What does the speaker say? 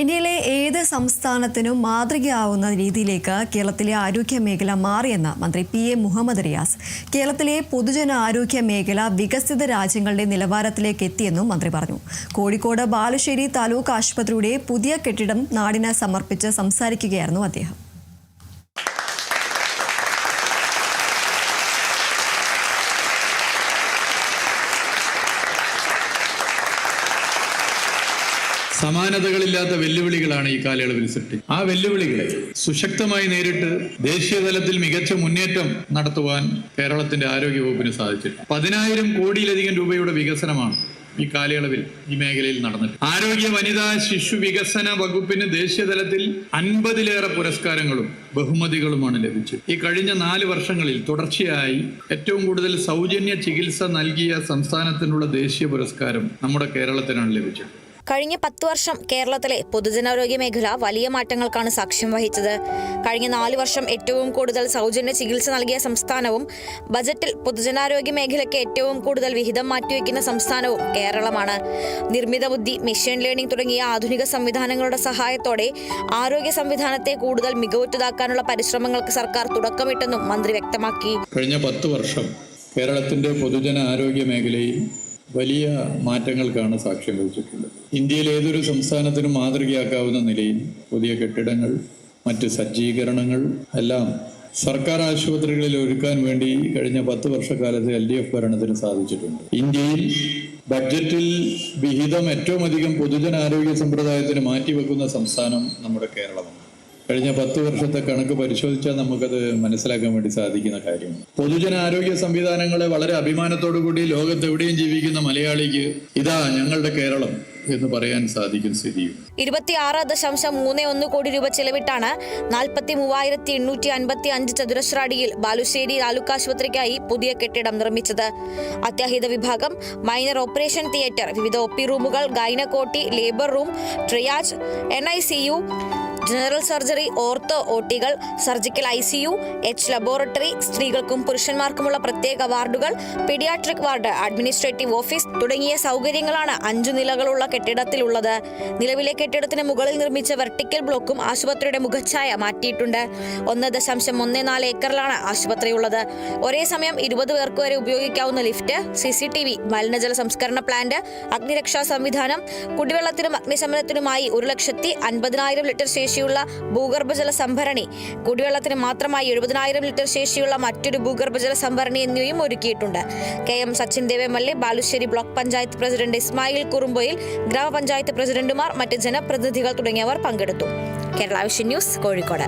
ഇന്ത്യയിലെ ഏത് സംസ്ഥാനത്തിനും മാതൃകയാവുന്ന രീതിയിലേക്ക് കേരളത്തിലെ ആരോഗ്യ മേഖല മാറിയെന്ന് മന്ത്രി പി എ മുഹമ്മദ് റിയാസ്. കേരളത്തിലെ പൊതുജന ആരോഗ്യ മേഖല വികസിത രാജ്യങ്ങളുടെ നിലവാരത്തിലേക്ക് എത്തിയെന്നും മന്ത്രി പറഞ്ഞു. കോഴിക്കോട് ബാലുശ്ശേരി താലൂക്ക് ആശുപത്രിയുടെ പുതിയ കെട്ടിടം നാടിന് സമർപ്പിച്ച് സംസാരിക്കുകയായിരുന്നു അദ്ദേഹം. സമാനതകളില്ലാത്ത വെല്ലുവിളികളാണ് ഈ കാലയളവിൽ സൃഷ്ടിച്ചത്. ആ വെല്ലുവിളികളെ സുശക്തമായി നേരിട്ട് ദേശീയ തലത്തിൽ മികച്ച മുന്നേറ്റം നടത്തുവാൻ കേരളത്തിന്റെ ആരോഗ്യവകുപ്പിന് സാധിച്ചിട്ടുണ്ട്. 10,000 കോടിയിലധികം രൂപയുടെ വികസനമാണ് ഈ കാലയളവിൽ ഈ മേഖലയിൽ നടന്നിട്ട്. ആരോഗ്യ വനിതാ ശിശു വികസന വകുപ്പിന് ദേശീയ തലത്തിൽ 50-ലേറെ പുരസ്കാരങ്ങളും ബഹുമതികളുമാണ് ലഭിച്ചത്. ഈ കഴിഞ്ഞ 4 വർഷങ്ങളിൽ തുടർച്ചയായി ഏറ്റവും കൂടുതൽ സൗജന്യ ചികിത്സ നൽകിയ സംസ്ഥാനത്തിനുള്ള ദേശീയ പുരസ്കാരം നമ്മുടെ കേരളത്തിനാണ് ലഭിച്ചത്. കഴിഞ്ഞ 10 വർഷം കേരളത്തിലെ പൊതുജനാരോഗ്യ മേഖല വലിയ മാറ്റങ്ങൾക്കാണ് സാക്ഷ്യം വഹിച്ചത്. കഴിഞ്ഞ 4 വർഷം ഏറ്റവും കൂടുതൽ സൗജന്യ ചികിത്സ നൽകിയ സംസ്ഥാനവും ബജറ്റിൽ പൊതുജനാരോഗ്യ മേഖലയ്ക്ക് ഏറ്റവും കൂടുതൽ വിഹിതം മാറ്റിവെക്കുന്ന സംസ്ഥാനവും കേരളമാണ്. നിർമ്മിത ബുദ്ധി, മെഷീൻ ലേണിംഗ് തുടങ്ങിയ ആധുനിക സംവിധാനങ്ങളുടെ സഹായത്തോടെ ആരോഗ്യ സംവിധാനത്തെ കൂടുതൽ മികവുറ്റതാക്കാനുള്ള പരിശ്രമങ്ങൾക്ക് സർക്കാർ തുടക്കമിട്ടെന്നും മന്ത്രി വ്യക്തമാക്കി. കഴിഞ്ഞ 10 വർഷം കേരളത്തിന്റെ പൊതുജന ആരോഗ്യ മേഖലയിൽ വലിയ മാറ്റങ്ങൾക്കാണ് സാക്ഷ്യം വഹിച്ചിട്ടുള്ളത്. ഇന്ത്യയിലെ ഏതൊരു സംസ്ഥാനത്തിനും മാതൃകയാക്കാവുന്ന നിലയിൽ പുതിയ കെട്ടിടങ്ങൾ, മറ്റ് സജ്ജീകരണങ്ങൾ എല്ലാം സർക്കാർ ആശുപത്രികളിൽ ഒരുക്കാൻ വേണ്ടി കഴിഞ്ഞ 10 വർഷക്കാലത്ത് LDF ഭരണത്തിന് സാധിച്ചിട്ടുണ്ട്. ഇന്ത്യയിൽ ബഡ്ജറ്റിൽ വിഹിതം ഏറ്റവും അധികം പൊതുജനാരോഗ്യ സമ്പ്രദായത്തിന് മാറ്റിവെക്കുന്ന സംസ്ഥാനം നമ്മുടെ കേരളമാണ്. കഴിഞ്ഞ 10 വർഷത്തെ കണക്ക് പരിശോധിച്ചാൽ നമുക്കത് മനസ്സിലാക്കാൻ വേണ്ടി സാധിക്കുന്ന കാര്യമാണ്. പൊതുജനാരോഗ്യ സംവിധാനങ്ങളെ വളരെ അഭിമാനത്തോടു കൂടി ലോകത്തെവിടെയും ജീവിക്കുന്ന മലയാളിക്ക് ഇതാ ഞങ്ങളുടെ കേരളം എന്ന് പറയാൻ സാധിക്കും സ്ഥിതിയും. 26.31 കോടി രൂപ ചെലവിട്ടാണ് 43,855 ചതുരശ്ര അടിയിൽ ബാലുശ്ശേരി താലൂക്ക് ആശുപത്രിക്കായി പുതിയ കെട്ടിടം നിർമ്മിച്ചത്. അത്യാഹിത വിഭാഗം, മൈനർ ഓപ്പറേഷൻ തിയേറ്റർ, വിവിധ OP റൂമുകൾ, ഗൈനക്കോട്ടി, labour room, triage, NICU, general surgery, ortho, OT-കൾ, സർജിക്കൽ ICU, H ലബോറട്ടറി, സ്ത്രീകൾക്കും പുരുഷന്മാർക്കുമുള്ള പ്രത്യേക വാർഡുകൾ, പീഡിയാട്രിക് വാർഡ്, അഡ്മിനിസ്ട്രേറ്റീവ് ഓഫീസ് തുടങ്ങിയ സൗകര്യങ്ങളാണ് 5 നിലകളുള്ള കെട്ടിടത്തിലുള്ളത്. നിലവിലെ കെട്ടിടത്തിന് മുകളിൽ നിർമ്മിച്ച വെർട്ടിക്കൽ ബ്ലോക്കും ആശുപത്രിയുടെ മുഖച്ഛായ മാറ്റിയിട്ടുണ്ട്. 1.14 ഏക്കറിലാണ് ആശുപത്രിയുള്ളത്. ഒരേ സമയം 20 പേർക്ക് വരെ ഉപയോഗിക്കാവുന്ന ലിഫ്റ്റ്, CCTV, മലിനജല സംസ്കരണ പ്ലാന്റ്, അഗ്നിരക്ഷാ സംവിധാനം, കുടിവെള്ളത്തിനും അഗ്നിശമനത്തിനുമായി 1,50,000 ലിറ്റർ ശേഷിയുള്ള ഭൂഗർഭജല സംഭരണി, കുടിവെള്ളത്തിന് മാത്രമായി 70,000 ലിറ്റർ ശേഷിയുള്ള മറ്റൊരു ഭൂഗർഭജല സംഭരണി എന്നിവയും ഒരുക്കിയിട്ടുണ്ട്. KM Sachin Dev MLA, Balussery block panchayat president Ismail Kurumpoyil, ഗ്രാമപഞ്ചായത്ത് പ്രസിഡന്റുമാർ, മറ്റ് ജനപ്രതിനിധികൾ തുടങ്ങിയവർ പങ്കെടുത്തു. Kerala vision news, Kozhikode.